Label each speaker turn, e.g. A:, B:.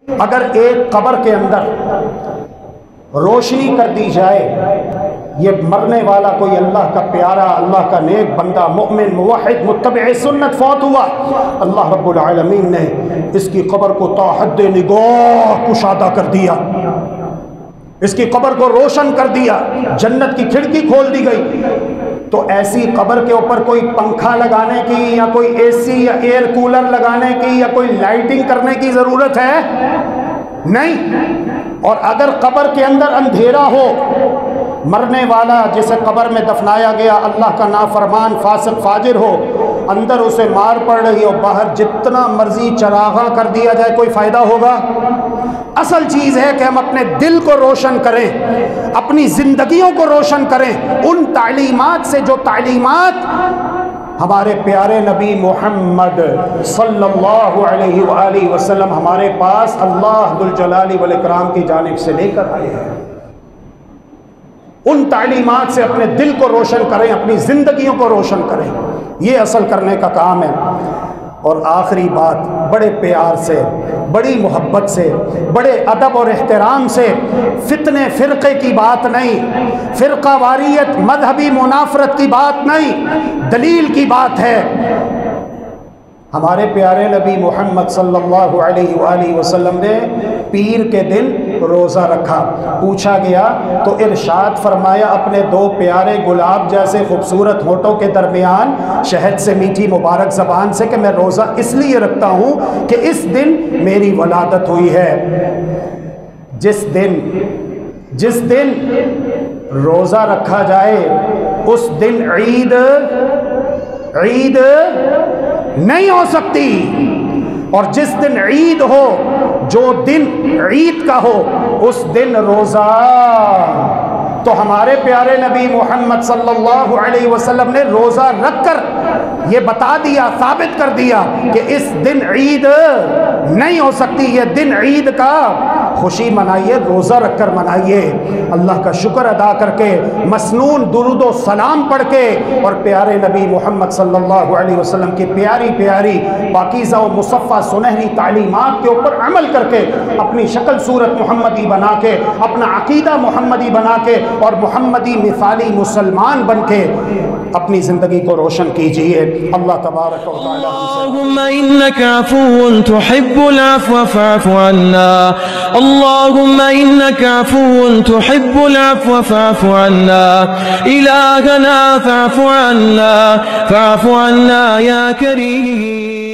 A: اگر ایک قبر کے اندر روشنی کر دی جائے، یہ مرنے والا کوئی اللہ کا پیارا، اللہ کا نیک بندہ، مومن، موحد، متبع سنت فوت ہوا، اللہ رب العالمین نے اس کی قبر کو تا حد نگاہ کشادہ کر دیا، اس کی قبر کو روشن کر دیا، جنت کی کھڑکی کھول دی گئی۔ تو ایسی قبر کے اوپر کوئی پنکھا لگانے کی یا کوئی اے سی یا ایئر کولر لگانے کی یا کوئی لائٹنگ کرنے کی ضرورت ہے؟ نہیں۔ اور اگر قبر کے اندر اندھیرا ہو، مرنے والا جسے قبر میں دفنایا گیا اللہ کا نافرمان فاسق فاجر ہو، اندر اسے مار پڑ رہی ہو، باہر جتنا مرضی چراغاں کر دیا جائے کوئی فائدہ ہوگا؟ اصل چیز ہے کہ ہم اپنے دل کو روشن کریں، اپنی زندگیوں کو روشن کریں، ان تعلیمات سے جو تعلیمات ہمارے پیارے نبی محمد صلی اللہ علیہ وآلہ وسلم ہمارے پاس اللہ ذو الجلال والاکرام کی جانب سے لے کر آئے ہیں، ان تعلیمات سے اپنے دل کو روشن کریں، اپنی زندگیوں کو روشن کریں، یہ اصل کرنے کا کام ہے۔ اور آخری بات، بڑے پیار سے، بڑی محبت سے، بڑے ادب اور احترام سے، فتنے فرقے کی بات نہیں، فرقہ واریت مذہبی منافرت کی بات نہیں، دلیل کی بات ہے۔ ہمارے پیارے نبی محمد صلی اللہ علیہ وآلہ وسلم نے پیر کے دن روزہ رکھا، پوچھا گیا تو ارشاد فرمایا اپنے دو پیارے گلاب جیسے خوبصورت ہونٹوں کے درمیان شہد سے میٹھی مبارک زبان سے کہ میں روزہ اس لیے رکھتا ہوں کہ اس دن میری ولادت ہوئی ہے۔ جس دن روزہ رکھا جائے اس دن عید نہیں ہو سکتی، اور جس دن عید ہو، جو دن عید کا ہو، اس دن روزہ۔ تو ہمارے پیارے نبی محمد صلی اللہ علیہ وسلم نے روزہ رکھ کر یہ بتا دیا، ثابت کر دیا کہ اس دن عید نہیں ہو سکتی، یہ دن عید کا خوشی منائیے، روزہ رکھ کر منائیے، اللہ کا شکر ادا کر کے، مسنون درود و سلام پڑھ کے، اور پیارے نبی محمد صلی اللہ علیہ وسلم کی پیاری پیاری پاکیزہ و مصفہ سنہری تعلیمات کے اوپر عمل کر کے، اپنی شکل صورت محمدی بنا کے، اپنا عقیدہ محمدی بنا کے، اور محمدی مثالی مسلمان بن کے اپنی زندگی کو روشن کیجئے۔ اللہ تبارک و تعالی
B: اللہم انک عفو تحب العفو فاعف عنا، اللہم انک عفو تحب العفو فاعف عنا، الہنا فاعف عنا یا کریم۔